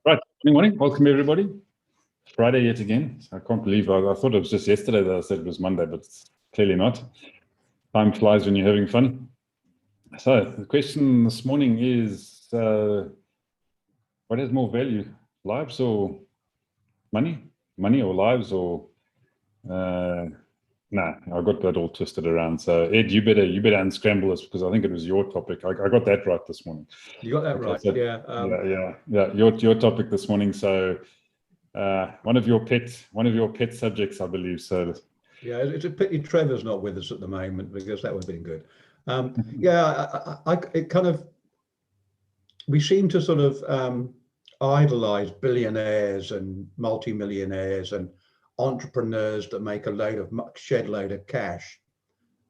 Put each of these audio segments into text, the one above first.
Right. Good morning. Welcome, everybody. Friday yet again. I can't believe I thought it was just yesterday that I said it was Monday, but it's clearly not. Time flies when you're having fun. So the question this morning is, what has more value, lives or money? Money or lives or... Nah, I got that all twisted around. So Ed, you better unscramble this because I think it was your topic. I got that right this morning. You got that Okay, right, so, yeah. Your topic this morning. So one of your pet subjects, I believe. So yeah, it's a pity Trevor's not with us at the moment because that would have been good. It kind of, we seem to sort of idolize billionaires and multimillionaires and entrepreneurs that make shed load of cash,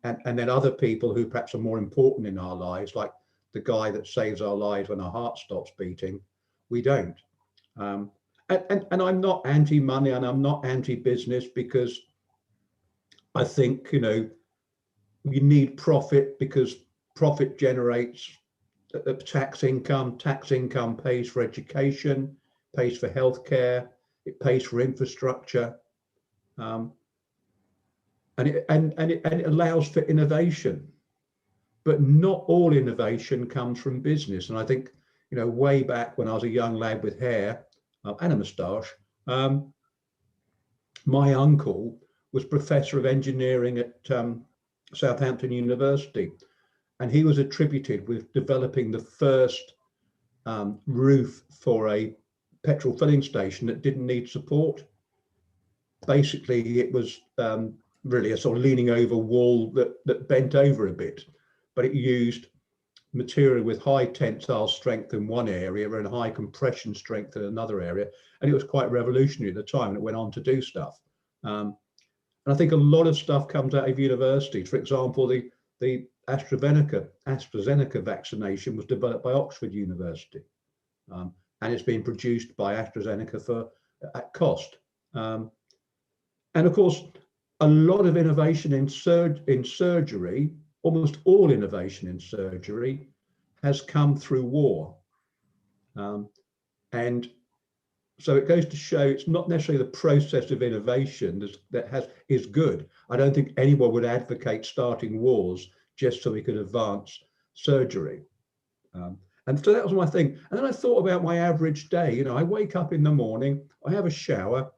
and then other people who perhaps are more important in our lives, like the guy that saves our lives when our heart stops beating. We don't. And I'm not anti-money and I'm not anti-business because I think, you need profit because profit generates tax income. Tax income pays for education, pays for healthcare, it pays for infrastructure, and it allows for innovation. But not all innovation comes from business. And I think, way back when I was a young lad with hair and a moustache, my uncle was professor of engineering at Southampton University, and he was attributed with developing the first roof for a petrol filling station that didn't need support. Basically, it was really a sort of leaning over wall that bent over a bit, but it used material with high tensile strength in one area and high compression strength in another area, and it was quite revolutionary at the time, and it went on to do stuff. And I think a lot of stuff comes out of universities. For example, the AstraZeneca vaccination was developed by Oxford University, and it's been produced by AstraZeneca at cost. And of course, a lot of innovation in surgery, almost all innovation in surgery, has come through war. And so it goes to show it's not necessarily the process of innovation that is good. I don't think anyone would advocate starting wars just so we could advance surgery. And so that was my thing. And then I thought about my average day. I wake up in the morning, I have a shower,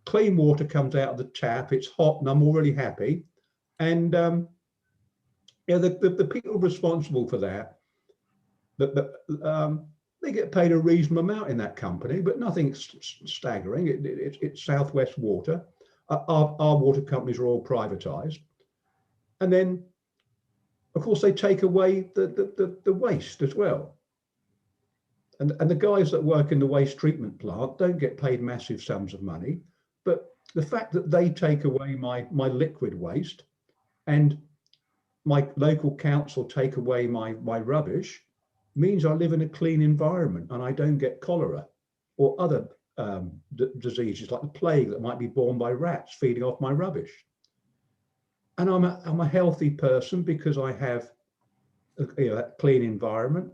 clean water comes out of the tap, it's hot and I'm already happy. And the people responsible for that, they get paid a reasonable amount in that company, but nothing staggering. It's Southwest Water. Our water companies are all privatized. And then, of course, they take away the waste as well. And the guys that work in the waste treatment plant don't get paid massive sums of money. But the fact that they take away my liquid waste and my local council take away my rubbish means I live in a clean environment and I don't get cholera or other diseases like the plague that might be borne by rats feeding off my rubbish. And I'm a healthy person because I have that clean environment.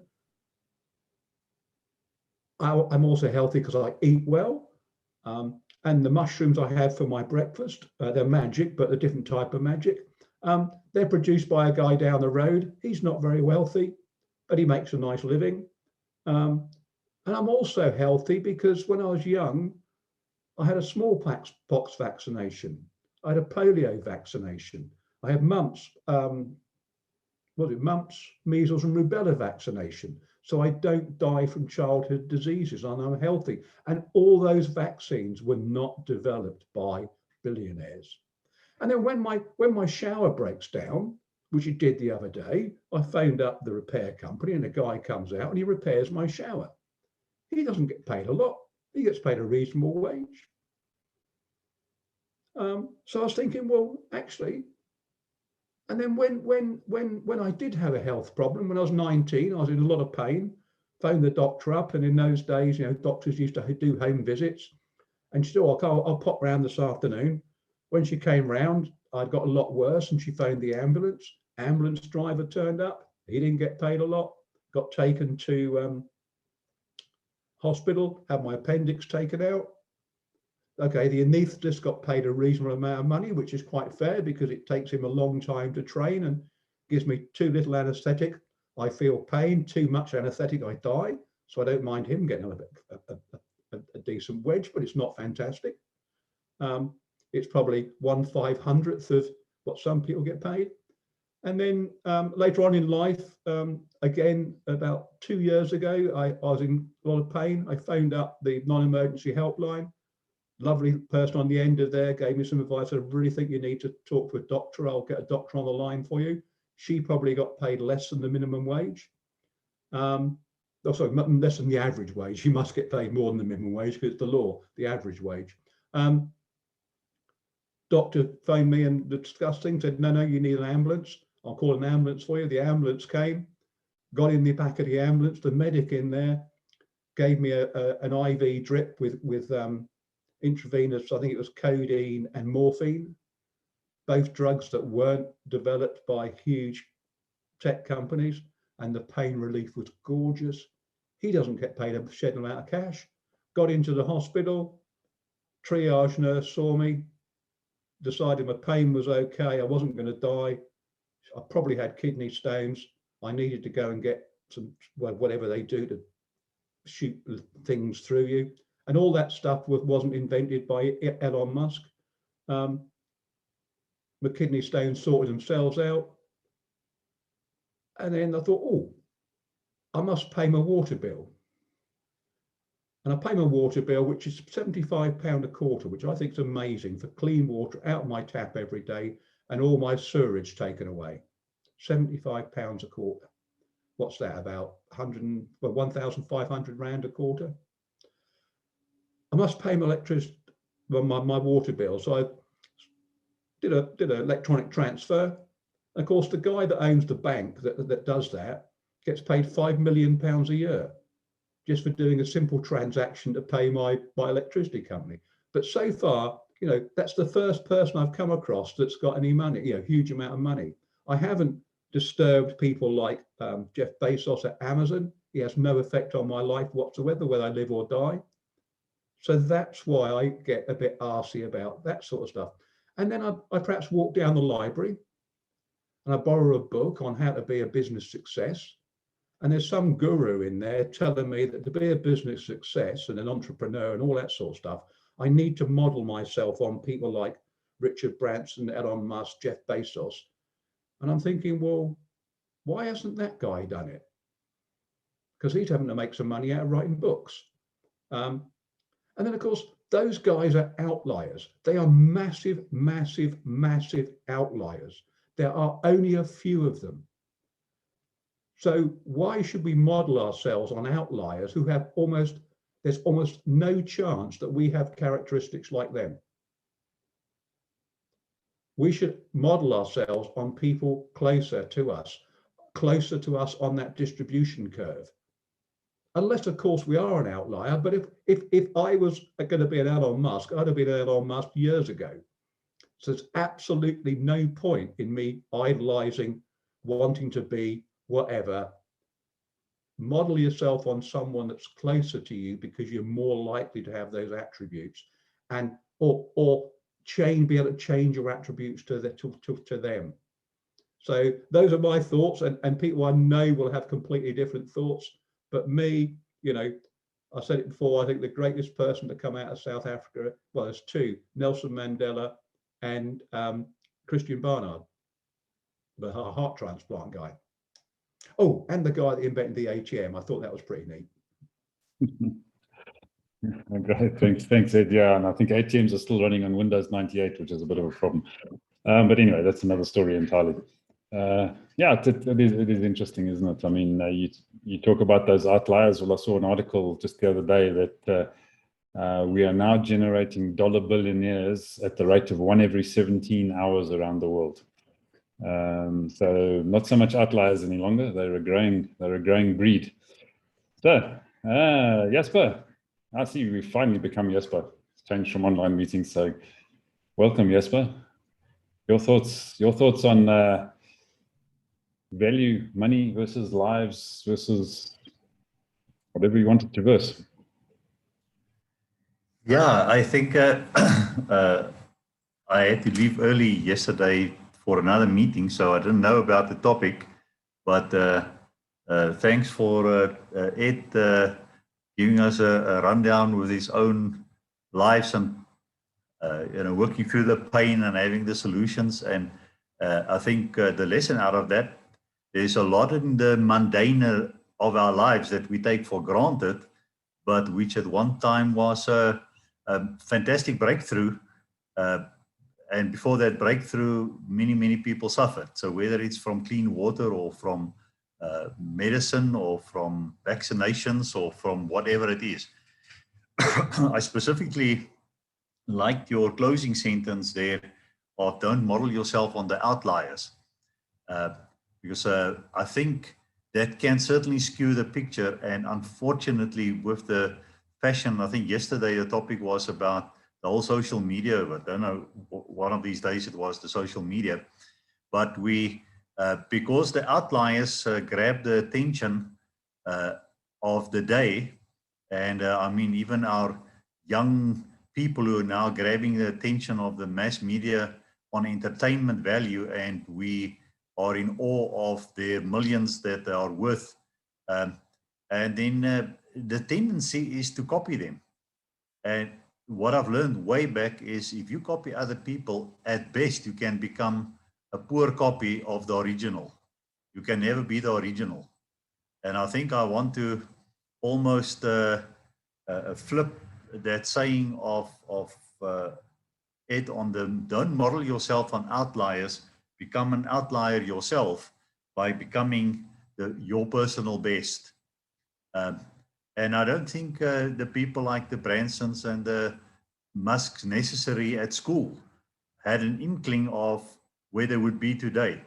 I'm also healthy because I eat well. And the mushrooms I have for my breakfast, they're magic, but a different type of magic. They're produced by a guy down the road. He's not very wealthy, but he makes a nice living. And I'm also healthy because when I was young, I had a smallpox vaccination. I had a polio vaccination. I had mumps, measles and rubella vaccination. So I don't die from childhood diseases and I'm healthy. And all those vaccines were not developed by billionaires. And then when my shower breaks down, which it did the other day, I phoned up the repair company and the guy comes out and he repairs my shower. He doesn't get paid a lot. He gets paid a reasonable wage. So I was thinking, well, actually, and then when I did have a health problem, when I was 19, I was in a lot of pain, phoned the doctor up, and in those days, doctors used to do home visits, and she said, oh, I'll pop round this afternoon. When she came round, I'd got a lot worse and she phoned the ambulance. Ambulance driver turned up. He didn't get paid a lot, got taken to hospital, had my appendix taken out. Okay, the anaesthetist got paid a reasonable amount of money, which is quite fair because it takes him a long time to train and gives me too little anaesthetic. I feel pain, too much anaesthetic, I die. So I don't mind him getting a decent wage, but it's not fantastic. It's probably 1/500th of what some people get paid. And then later on in life, again, about 2 years ago, I was in a lot of pain. I phoned up the non-emergency helpline. Lovely person on the end of there gave me some advice. I really think you need to talk to a doctor. I'll get a doctor on the line for you. She probably got paid less than the minimum wage. Sorry, less than the average wage. She must get paid more than the minimum wage because it's the law, the average wage. Doctor phoned me and discussed things, said, no, you need an ambulance. I'll call an ambulance for you. The ambulance came, got in the back of the ambulance, the medic in there gave me an IV drip with intravenous, I think it was codeine and morphine, both drugs that weren't developed by huge tech companies, and the pain relief was gorgeous. He doesn't get paid a shed amount of cash. Got into the hospital, triage nurse saw me, decided my pain was okay, I wasn't going to die. I probably had kidney stones. I needed to go and get some, whatever they do to shoot things through you. And all that stuff wasn't invented by Elon Musk. My kidney stones sorted themselves out. And then I thought, oh, I must pay my water bill. And I pay my water bill, which is £75 a quarter, which I think is amazing for clean water out of my tap every day and all my sewerage taken away. £75 a quarter. What's that, about 1,500 rand a quarter? I must pay my electricity, my water bill. So I did an electronic transfer. Of course, the guy that owns the bank that does that gets paid £5 million a year just for doing a simple transaction to pay my electricity company. But so far, that's the first person I've come across that's got any money, huge amount of money. I haven't disturbed people like Jeff Bezos at Amazon. He has no effect on my life whatsoever, whether I live or die. So that's why I get a bit arsy about that sort of stuff. And then I perhaps walk down the library and I borrow a book on how to be a business success. And there's some guru in there telling me that to be a business success and an entrepreneur and all that sort of stuff, I need to model myself on people like Richard Branson, Elon Musk, Jeff Bezos. And I'm thinking, well, why hasn't that guy done it? Because he's having to make some money out of writing books. And then, of course, those guys are outliers. They are massive, massive, massive outliers. There are only a few of them. So why should we model ourselves on outliers who have there's almost no chance that we have characteristics like them? We should model ourselves on people closer to us on that distribution curve. Unless, of course, we are an outlier. But if I was going to be an Elon Musk, I'd have been an Elon Musk years ago. So there's absolutely no point in me idolizing, wanting to be whatever. Model yourself on someone that's closer to you because you're more likely to have those attributes, and or be able to change your attributes to them. So those are my thoughts, and people I know will have completely different thoughts. But me, I said it before, I think the greatest person to come out of South Africa, well, there's two, Nelson Mandela and Christian Barnard, the heart transplant guy. Oh, and the guy that invented the ATM. I thought that was pretty neat. Great, thanks, Ed. Yeah, and I think ATMs are still running on Windows 98, which is a bit of a problem. But anyway, that's another story entirely. Yeah, it is interesting, isn't it? I mean, you talk about those outliers. Well, I saw an article just the other day that we are now generating dollar billionaires at the rate of 1 every 17 hours around the world. So not so much outliers any longer. They're a growing breed. So Jasper, I see we've finally become Jasper. It's changed from online meetings. So welcome, Jasper. Your thoughts on value, money versus lives versus whatever you want it to verse. Yeah, I think I had to leave early yesterday for another meeting, so I didn't know about the topic. But thanks for Ed giving us a rundown with his own lives and working through the pain and having the solutions. And I think the lesson out of that, there's a lot in the mundane of our lives that we take for granted, but which at one time was a fantastic breakthrough. And before that breakthrough, many people suffered. So whether it's from clean water or from medicine or from vaccinations or from whatever it is. I specifically liked your closing sentence there of don't model yourself on the outliers. Because I think that can certainly skew the picture. And unfortunately, with the fashion, I think yesterday the topic was about the whole social media, but I don't know, one of these days it was the social media. But we, because the outliers grab the attention of the day, and I mean, even our young people who are now grabbing the attention of the mass media on entertainment value, and we are in awe of their millions that they are worth. And then the tendency is to copy them. And what I've learned way back is if you copy other people, at best, you can become a poor copy of the original. You can never be the original. And I think I want to almost flip that saying of Ed on the don't model yourself on outliers, become an outlier yourself by becoming your personal best. And I don't think the people like the Bransons and the Musks necessary at school had an inkling of where they would be today.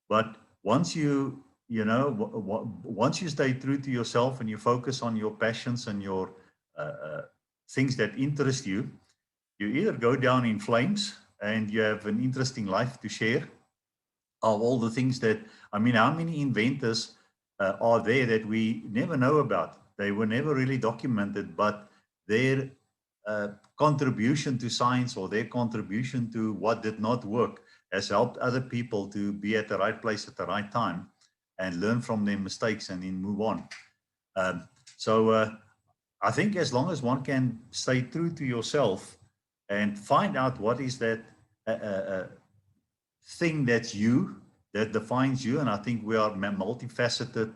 But once once you stay true to yourself and you focus on your passions and your things that interest you, you either go down in flames and you have an interesting life to share of all the things that, I mean, how many inventors are there that we never know about? They were never really documented, but their contribution to science or their contribution to what did not work has helped other people to be at the right place at the right time and learn from their mistakes and then move on. So I think as long as one can stay true to yourself and find out what is that thing that's you, that defines you, and I think we are multifaceted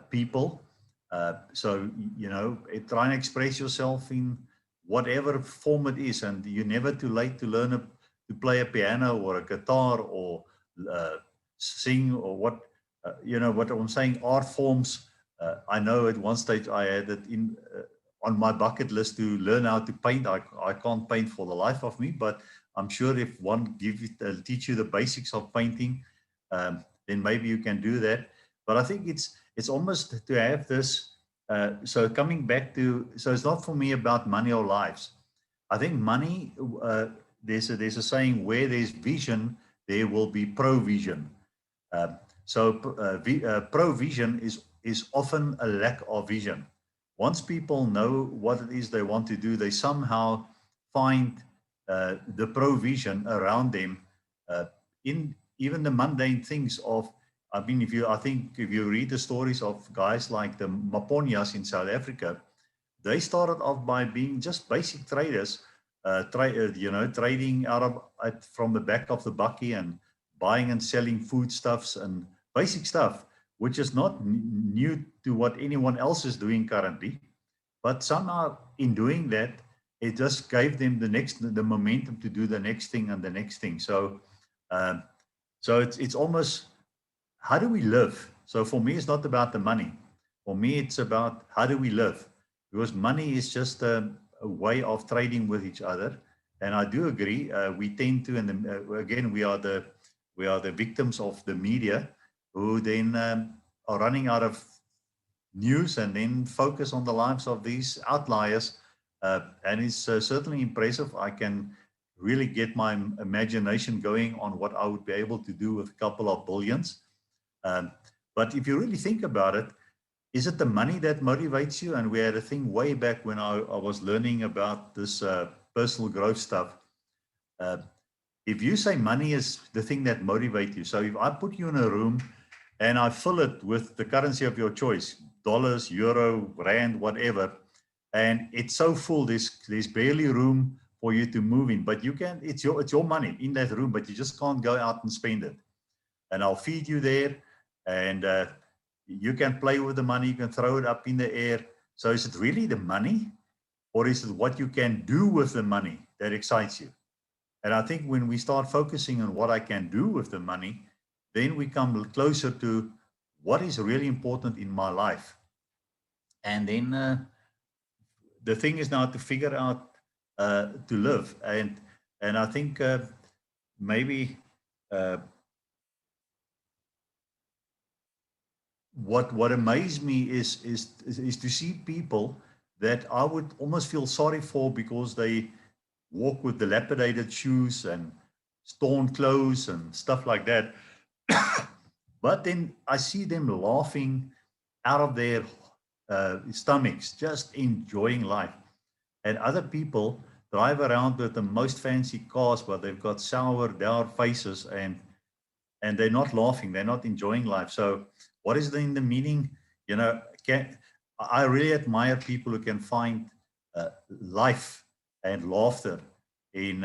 people. So, try and express yourself in whatever form it is, and you're never too late to learn to play a piano or a guitar or sing or what I'm saying, art forms. I know at one stage I had it in on my bucket list to learn how to paint. I can't paint for the life of me, but I'm sure if one teach you the basics of painting, then maybe you can do that. But I think it's almost to have this. So coming back to, so it's not for me about money or lives. I think money, there's a saying, where there's vision, there will be provision. Provision is often a lack of vision. Once people know what it is they want to do, they somehow find the provision around them in even the mundane things of, I mean, if you read the stories of guys like the Maponyas in South Africa, they started off by being just basic traders, trading from the back of the bakkie and buying and selling foodstuffs and basic stuff, which is not new to what anyone else is doing currently. But somehow in doing that, it just gave them the momentum to do the next thing and the next thing. So it's almost, how do we live? So for me, it's not about the money. For me, it's about how do we live? Because money is just a way of trading with each other. And I do agree, we tend to, and again, we are the victims of the media, who then are running out of news and then focus on the lives of these outliers. And it's certainly impressive. I can really get my imagination going on what I would be able to do with a couple of billions. But if you really think about it, is it the money that motivates you? And we had a thing way back when I was learning about this personal growth stuff. If you say money is the thing that motivates you, so if I put you in a room and I fill it with the currency of your choice, dollars, euro, rand, whatever, and it's so full, there's barely room for you to move in, but you can, it's your money in that room, but you just can't go out and spend it. And I'll feed you there, and you can play with the money, you can throw it up in the air. So is it really the money, or is it what you can do with the money that excites you? And I think when we start focusing on what I can do with the money, then we come closer to what is really important in my life. And then the thing is now to figure out to live. And I think maybe what amazed me is to see people that I would almost feel sorry for because they walk with dilapidated shoes and torn clothes and stuff like that. But then I see them laughing out of their stomachs, just enjoying life. And other people drive around with the most fancy cars, but they've got sour, dour faces, and they're not laughing, they're not enjoying life. So what is the meaning? You know, I really admire people who can find life and laughter in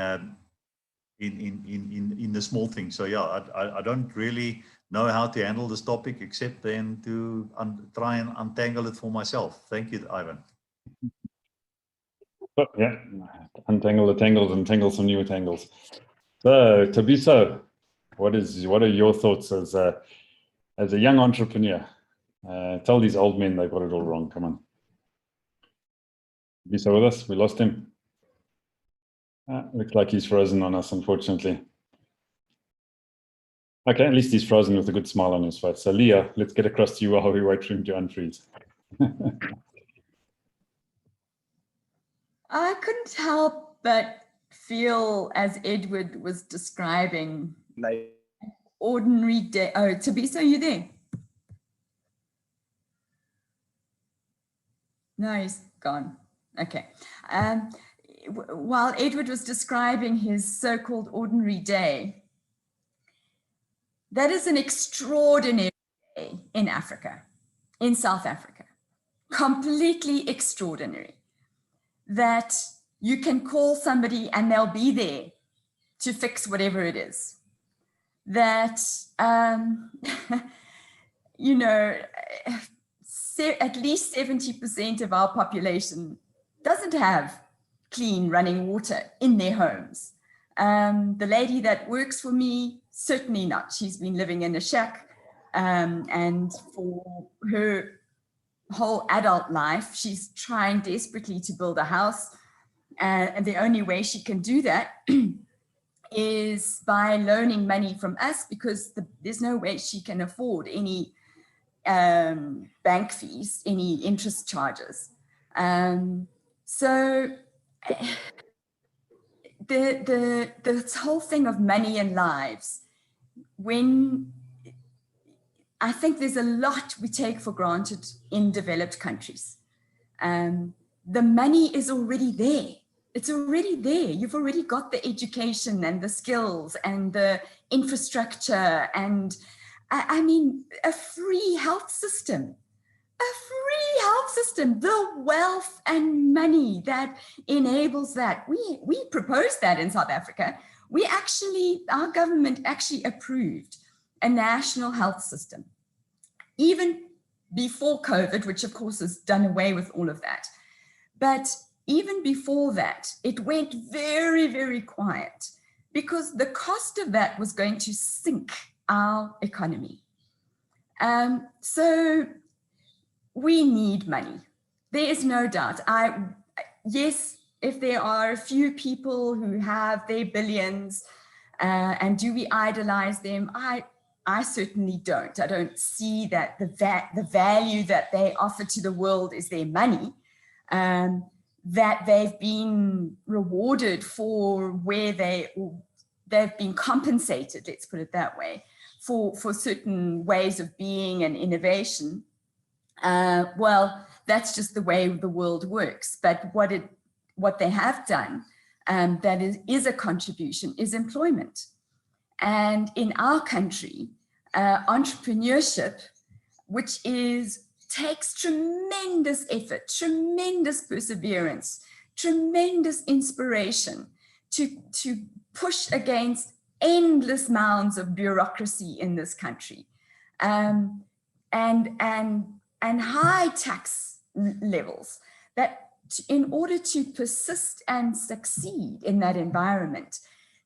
the small things. So yeah, I don't really know how to handle this topic except then to try and untangle it for myself. Thank you, Ivan. Oh, yeah, untangle the tangles and tangle some new tangles. So Tabiso, what are your thoughts as a young entrepreneur? Tell these old men they got it all wrong. Come on. Tabiso with us? We lost him. Looks like he's frozen on us, unfortunately. Okay, at least he's frozen with a good smile on his face. So Leah, let's get across to you while we wait for him to unfreeze. I couldn't help but feel, as Edward was describing, ordinary day. Oh, Tabiso, are you there? No, he's gone. Okay. While Edward was describing his so-called ordinary day, that is an extraordinary day in Africa, in South Africa, completely extraordinary, that you can call somebody and they'll be there to fix whatever it is. That, you know, at least 70% of our population doesn't have clean running water in their homes. The lady that works for me, certainly not. She's been living in a shack, and for her whole adult life, she's trying desperately to build a house. And the only way she can do that is by loaning money from us, because there's no way she can afford any bank fees, any interest charges. So this whole thing of money and lives, when I think there's a lot we take for granted in developed countries. The money is already there. It's already there. You've already got the education and the skills and the infrastructure and, I mean, a free health system. The wealth and money that enables that. We proposed that in South Africa. Our government actually approved a national health system, even before COVID, which of course has done away with all of that. But even before that, it went very, very quiet because the cost of that was going to sink our economy. So we need money. There is no doubt. Yes, if there are a few people who have their billions, and do we idolize them? I certainly don't. I don't see that the value that they offer to the world is their money, that they've been rewarded for where they've been compensated, let's put it that way, for certain ways of being and innovation. Well, that's just the way the world works. But what they have done that is a contribution is employment. And in our country, entrepreneurship, which takes tremendous effort, tremendous perseverance, tremendous inspiration to push against endless mounds of bureaucracy in this country, and high tax levels, that in order to persist and succeed in that environment,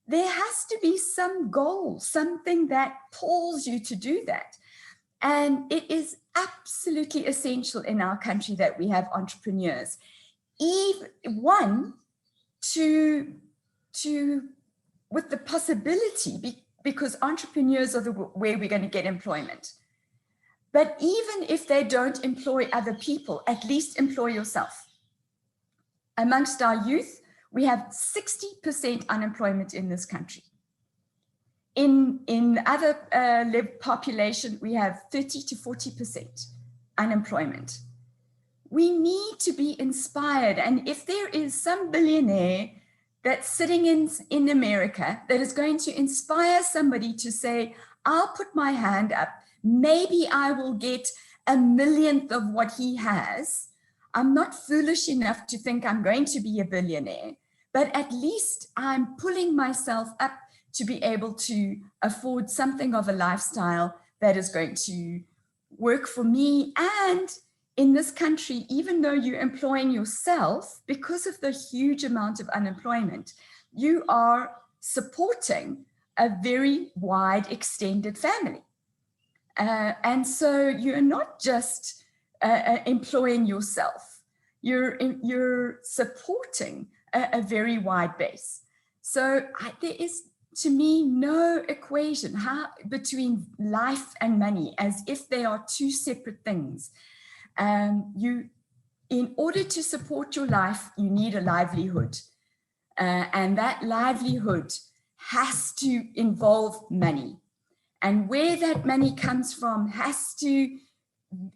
there has to be some goal, something that pulls you to do that. And it is absolutely essential in our country that we have entrepreneurs, even with the possibility, because entrepreneurs are where we're going to get employment. But even if they don't employ other people, at least employ yourself. Amongst our youth, we have 60% unemployment in this country. In other population, we have 30 to 40% unemployment. We need to be inspired. And if there is some billionaire that's sitting in America that is going to inspire somebody to say, I'll put my hand up, maybe I will get 1/1,000,000th of what he has. I'm not foolish enough to think I'm going to be a billionaire, but at least I'm pulling myself up to be able to afford something of a lifestyle that is going to work for me. And in this country, even though you're employing yourself, because of the huge amount of unemployment, you are supporting a very wide extended family. And so you're not just employing yourself, you're supporting a very wide base. So there is, to me, no equation between life and money, as if they are two separate things. In order to support your life, you need a livelihood. And that livelihood has to involve money. And where that money comes from has to,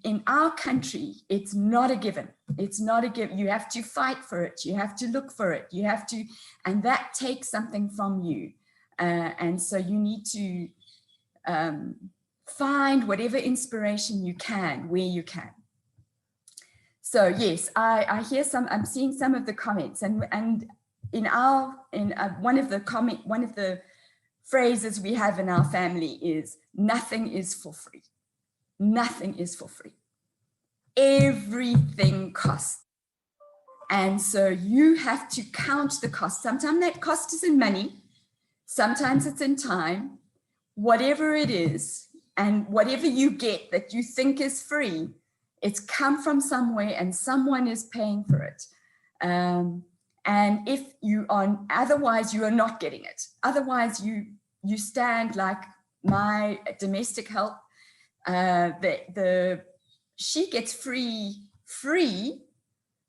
in our country, it's not a given. It's not a given. You have to fight for it. You have to look for it. You have to, and that takes something from you. And so you need to find whatever inspiration you can, where you can. So yes, I hear I'm seeing some of the comments, and in one of the phrases we have in our family is, nothing is for free. Nothing is for free. Everything costs. And so you have to count the cost. Sometimes that cost is in money. Sometimes it's in time. Whatever it is, and whatever you get that you think is free, it's come from somewhere and someone is paying for it. And if you are, otherwise you are not getting it. Otherwise you stand like my domestic help. She gets free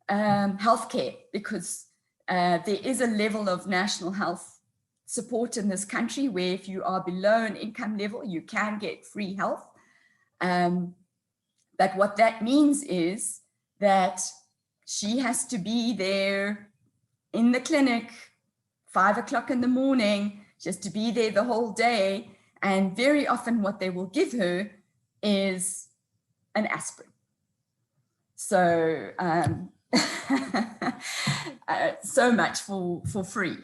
healthcare, because there is a level of national health support in this country where if you are below an income level, you can get free health. But what that means is that she has to be there in the clinic 5 o'clock in the morning, she has to be there the whole day. And very often what they will give her is an aspirin. So, so much for free.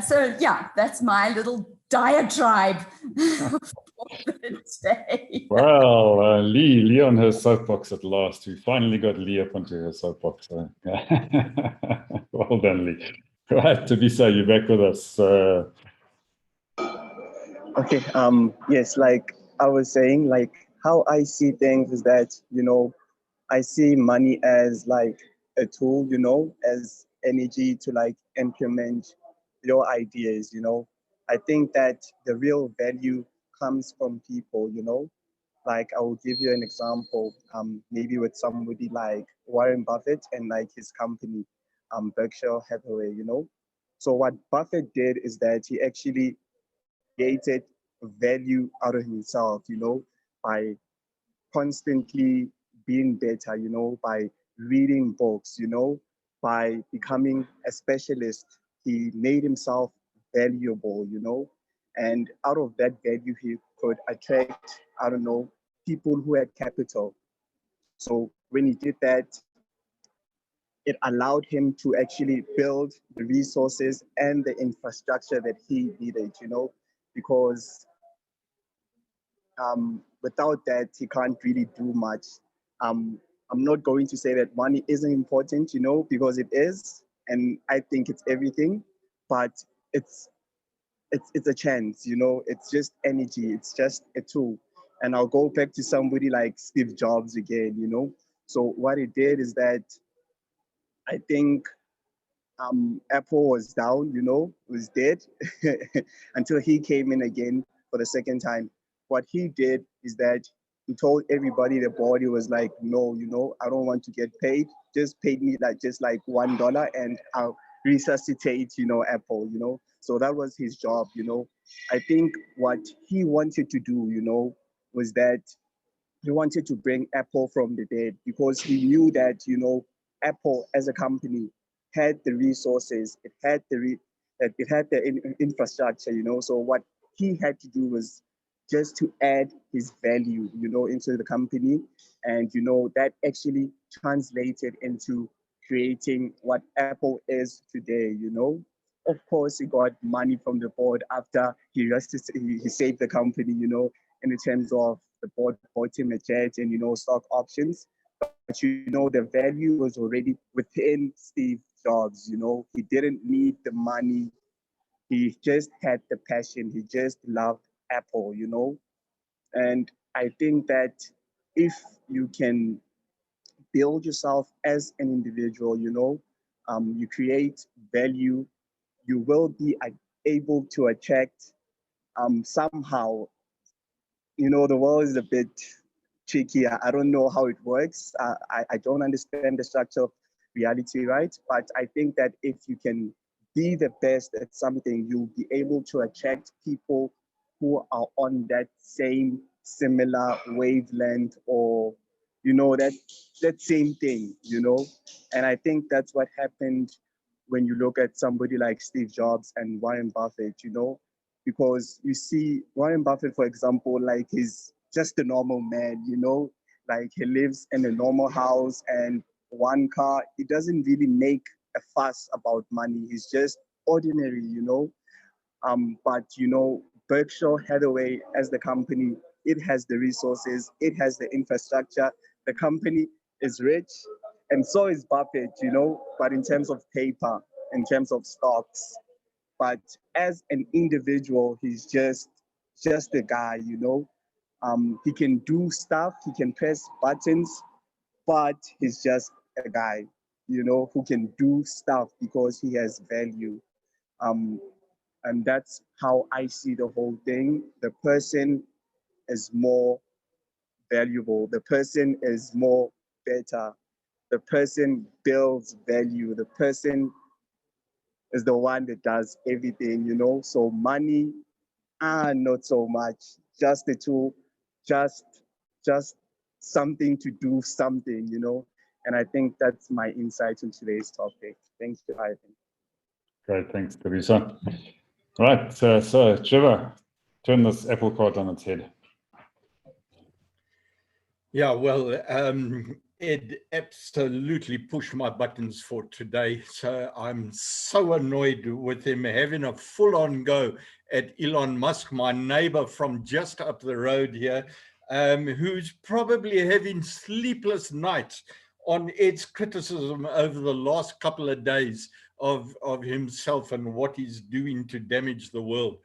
So yeah, that's my little diatribe for today. Well, Lee on her soapbox at last. We finally got Lee up onto her soapbox. So. Well done, Lee. Right, Tabisa, you're back with us. Okay, yes, like I was saying, like how I see things is that, I see money as like a tool, as energy to like implement your ideas, I think that the real value comes from people, like I will give you an example, maybe with somebody like Warren Buffett and like his company, Berkshire Hathaway, So what Buffett did is that he actually created value out of himself, by constantly being better, you know, by reading books, you know, by becoming a specialist. He made himself valuable, you know, and out of that value, he could attract, I don't know, people who had capital. So when he did that, it allowed him to actually build the resources and the infrastructure that he needed, you know, because without that, he can't really do much. I'm not going to say that money isn't important, you know, because it is, and I think it's everything, but it's it's a chance, you know, it's just energy, it's just a tool. And I'll go back to somebody like Steve Jobs again, you know. So what he did is that I think Apple was down, you know, was dead until he came in again for the second time. What he did is that he told everybody the body was like, no, you know, I don't want to get paid. Just pay me like just like $1 and I'll resuscitate, you know, Apple, you know. So that was his job, you know. I think what he wanted to do, you know, was that he wanted to bring Apple from the dead because he knew that, you know, Apple as a company had the resources, it had the infrastructure, you know. So what he had to do was just to add his value, you know, into the company, and you know that actually translated into creating what Apple is today, you know. Of course, he got money from the board after he saved the company, you know, in the terms of the board bought him a jet and, you know, stock options. But, you know, the value was already within Steve Jobs, you know. He didn't need the money. He just had the passion. He just loved Apple, you know. And I think that if you can build yourself as an individual, you know, you create value, you will be able to attract somehow, you know, the world is a bit tricky. I don't know how it works. I don't understand the structure of reality, right? But I think that if you can be the best at something, you'll be able to attract people who are on that same similar wavelength, or, you know, that same thing, you know? And I think that's what happened when you look at somebody like Steve Jobs and Warren Buffett, you know, because you see Warren Buffett, for example, like he's just a normal man, you know, like he lives in a normal house and one car. He doesn't really make a fuss about money. He's just ordinary, you know. But you know, Berkshire Hathaway as the company, it has the resources, it has the infrastructure. The company is rich, and so is Buffett, you know. But in terms of paper, in terms of stocks, but as an individual, he's just a guy, you know. He can do stuff, he can press buttons, but he's just a guy, you know, who can do stuff because he has value. Um, and that's how I see the whole thing. The person is more valuable. The person is more better. The person builds value. The person is the one that does everything, you know. So money, not so much. Just a tool, just just something to do something, you know. And I think that's my insight on today's topic. Thanks for having me. Great, thanks, Teresa. All right, so Trevor, turn this apple cart on its head. Yeah, well, Ed absolutely pushed my buttons for today. So I'm so annoyed with him having a full-on go at Elon Musk, my neighbor from just up the road here, who's probably having sleepless nights on Ed's criticism over the last couple of days of himself and what he's doing to damage the world.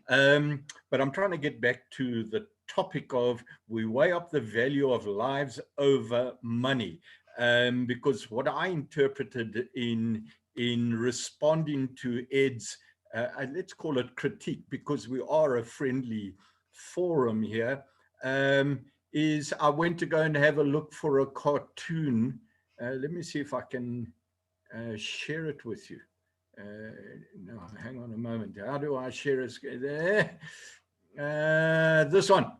But I'm trying to get back to the topic of we weigh up the value of lives over money, because what I interpreted in responding to Ed's let's call it critique, because we are a friendly forum here, is I went to go and have a look for a cartoon. Let me see if I can share it with you. No, hang on a moment. How do I share it? There. This one.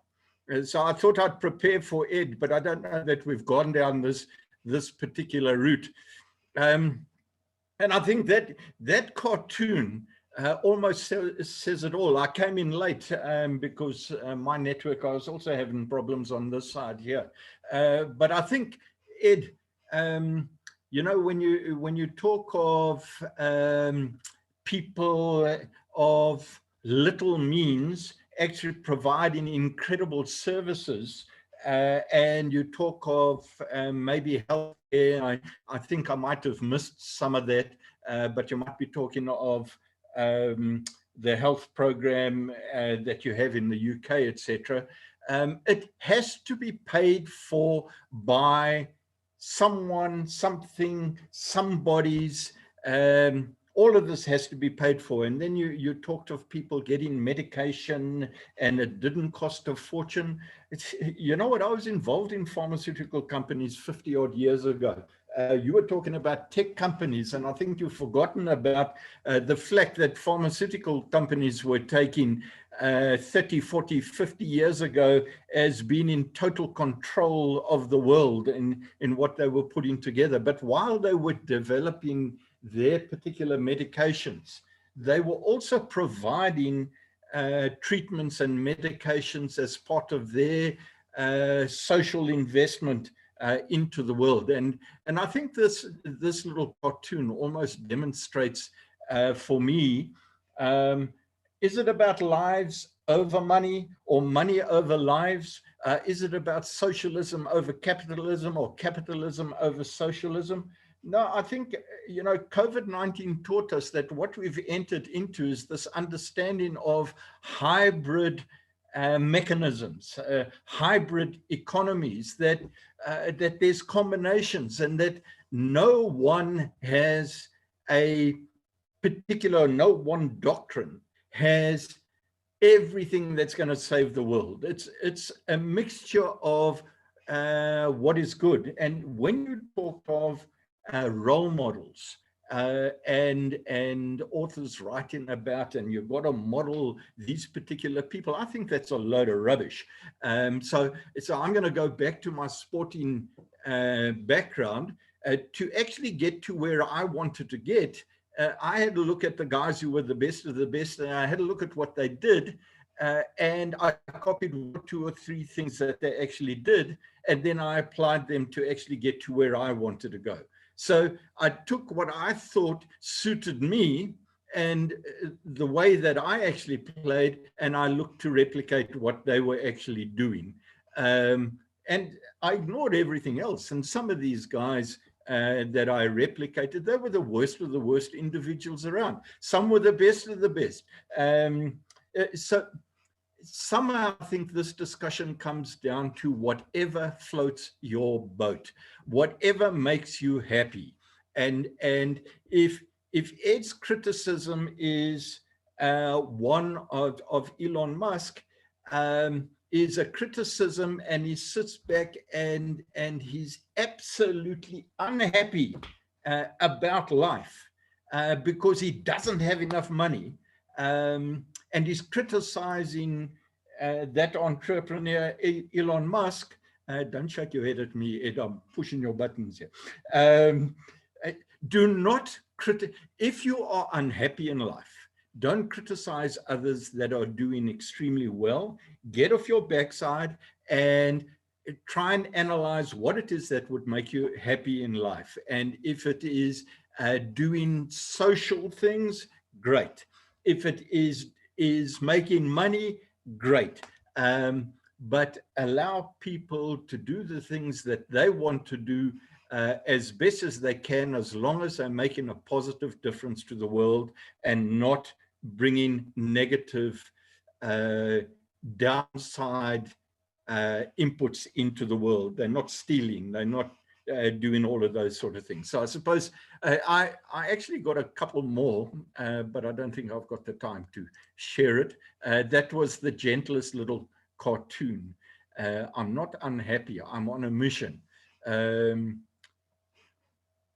So I thought I'd prepare for Ed, but I don't know that we've gone down this particular route. And I think that cartoon almost says it all. I came in late because my network, I was also having problems on this side here. But I think, Ed, you know, when you talk of people of little means actually providing incredible services, and you talk of maybe healthcare, I think I might have missed some of that, but you might be talking of the health program that you have in the UK, etc. It has to be paid for by someone, something, somebody's. All of this has to be paid for. And then you talked of people getting medication and it didn't cost a fortune. You know what, I was involved in pharmaceutical companies 50 odd years ago. You were talking about tech companies, and I think you've forgotten about the flack that pharmaceutical companies were taking 30, 40, 50 years ago as being in total control of the world in what they were putting together. But while they were developing their particular medications, they were also providing treatments and medications as part of their social investment into the world. And I think this little cartoon almost demonstrates for me, is it about lives over money or money over lives? Is it about socialism over capitalism or capitalism over socialism? No, I think, you know, COVID-19 taught us that what we've entered into is this understanding of hybrid mechanisms, hybrid economies, that there's combinations, and that no one has a particular, no one doctrine has everything that's going to save the world. It's a mixture of what is good. And when you talk of role models and authors writing about, and you've got to model these particular people, I think that's a load of rubbish. So I'm going to go back to my sporting background to actually get to where I wanted to get. I had to look at the guys who were the best of the best, and I had to look at what they did, and I copied 2 or 3 things that they actually did, and then I applied them to actually get to where I wanted to go. So I took what I thought suited me and the way that I actually played, and I looked to replicate what they were actually doing. And I ignored everything else. And some of these guys that I replicated, they were the worst of the worst individuals around. Some were the best of the best. So somehow I think this discussion comes down to whatever floats your boat, whatever makes you happy. And if Ed's criticism is one of Elon Musk, is a criticism, and he sits back and he's absolutely unhappy about life because he doesn't have enough money, and he's criticizing that entrepreneur Elon Musk. Don't shake your head at me, Ed, I'm pushing your buttons here. Do not if you are unhappy in life, don't criticize others that are doing extremely well. Get off your backside and try and analyze what it is that would make you happy in life. And if it is doing social things, great. If it is making money, great. But allow people to do the things that they want to do as best as they can, as long as they're making a positive difference to the world and not bringing negative downside inputs into the world. They're not stealing, they're not doing all of those sort of things. So I suppose I actually got a couple more, but I don't think I've got the time to share it. That was the gentlest little cartoon. I'm not unhappy, I'm on a mission.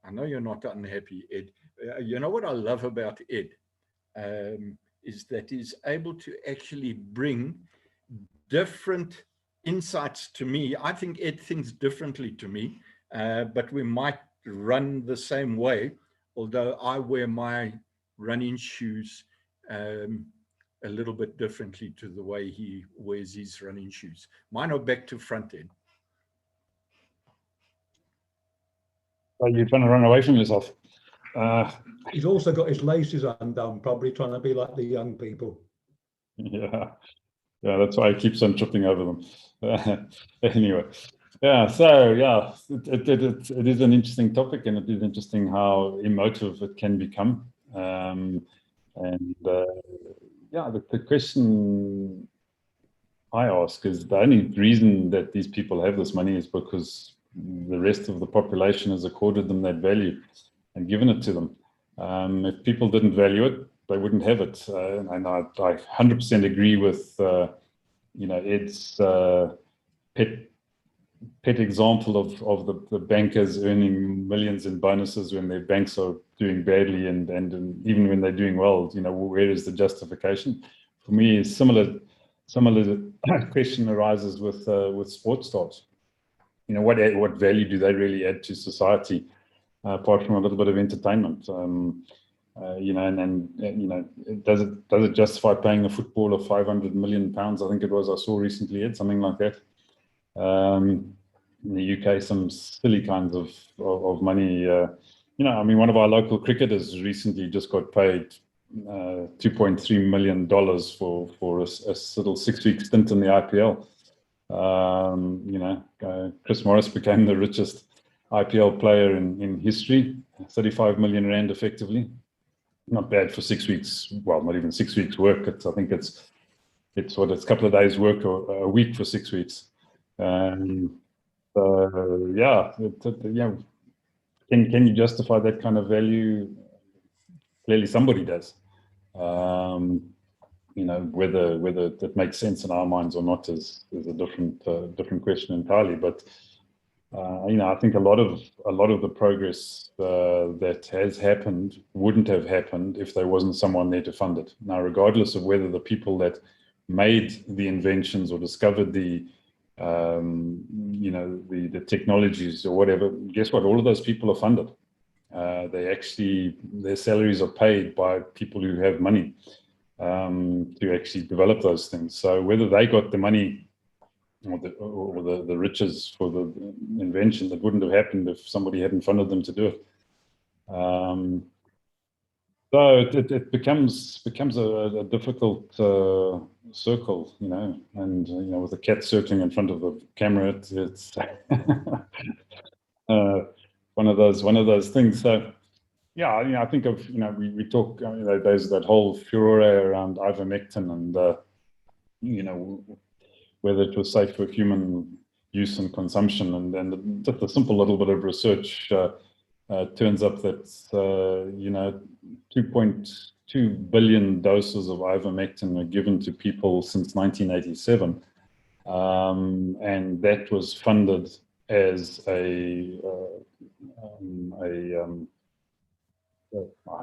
I know you're not unhappy, Ed. You know what I love about Ed? Is that he's able to actually bring different insights to me. I think Ed thinks differently to me, but we might run the same way, although I wear my running shoes a little bit differently to the way he wears his running shoes. Mine are back to front end. So you're trying to run away from yourself. He's also got his laces undone, probably trying to be like the young people. Yeah, that's why he keeps on tripping over them. Anyway, so it is an interesting topic, and it is interesting how emotive it can become. The question I ask is, the only reason that these people have this money is because the rest of the population has accorded them that value and given it to them. If people didn't value it, they wouldn't have it. And I 100% agree with Ed's pet example of the bankers earning millions in bonuses when their banks are doing badly, and even when they're doing well, where is the justification? For me, a similar question arises with sports stars. What value do they really add to society, apart from a little bit of entertainment? Does it justify paying a footballer £500 million? I think it was, I saw recently, Ed, something like that. In the UK, some silly kinds of money. One of our local cricketers recently just got paid $2.3 million for a little 6-week stint in the IPL. Chris Morris became the richest IPL player in history, 35 million rand effectively. Not bad for 6 weeks. Well, not even 6 weeks work. I think it's a couple of days work or a week for 6 weeks. Can you justify that kind of value? Clearly somebody does. Whether that makes sense in our minds or not is a different question entirely. But I think a lot of the progress that has happened wouldn't have happened if there wasn't someone there to fund it. Now, regardless of whether the people that made the inventions or discovered the technologies or whatever, guess what? All of those people are funded. Their salaries are paid by people who have money to actually develop those things. So whether they got the money or the riches for the invention, that wouldn't have happened if somebody hadn't funded them to do it. So it becomes a difficult circle, and with the cat circling in front of the camera, it's one of those things. So I think of we talk there's that whole furore around ivermectin and whether it was safe for human use and consumption, and then just a simple little bit of research turns up that 2.2 billion doses of ivermectin were given to people since 1987, and that was funded as I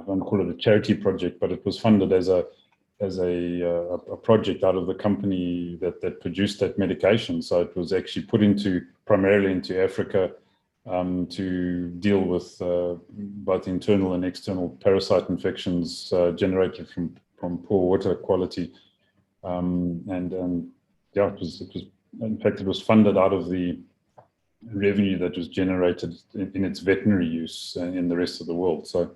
don't call it a charity project, but it was funded as a project out of the company that produced that medication. So it was actually put primarily into Africa to deal with both internal and external parasite infections generated from poor water quality. It was funded out of the revenue that was generated in its veterinary use in the rest of the world. So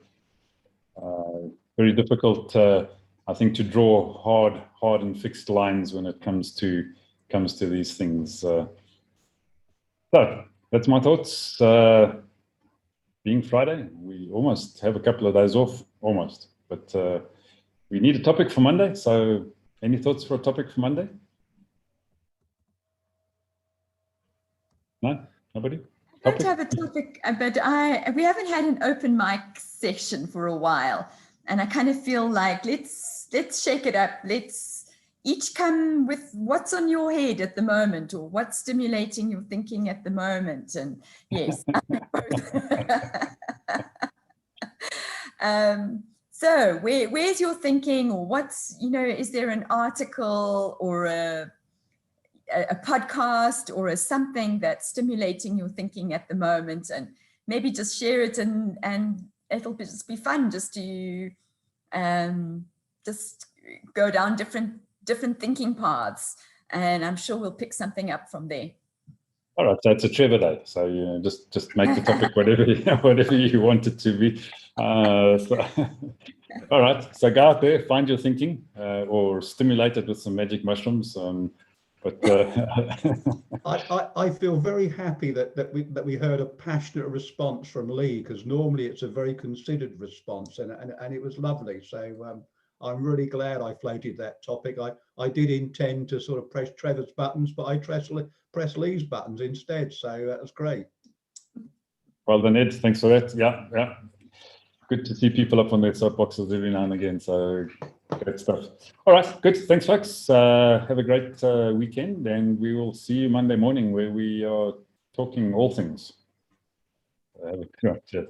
very difficult, I think, to draw hard and fixed lines when it comes to these things. So that's my thoughts. Being Friday, we almost have a couple of days off, but we need a topic for Monday. So any thoughts for a topic for Monday? No? Nobody? I don't have a topic, but we haven't had an open mic session for a while, and I kind of feel like let's shake it up. Let's each come with what's on your head at the moment, or what's stimulating your thinking at the moment. And yes, so where's your thinking, or what's, is there an article or a a podcast or a something that's stimulating your thinking at the moment, and maybe just share it, and it'll just be fun just to just go down different thinking paths, and I'm sure we'll pick something up from there. All right, so it's a Trevor Day, so just make the topic whatever you want it to be. All right, so go out there, find your thinking, or stimulate it with some magic mushrooms. I feel very happy that we heard a passionate response from Lee, because normally it's a very considered response, and it was lovely. So I'm really glad I floated that topic. I did intend to sort of press Trevor's buttons, but I press Lee's buttons instead. So that was great. Well done, Ed. Thanks for that. Yeah. Good to see people up on their soapboxes every now and again. So great stuff. All right, good. Thanks, folks. Have a great weekend, and we will see you Monday morning, where we are talking all things. Cheers.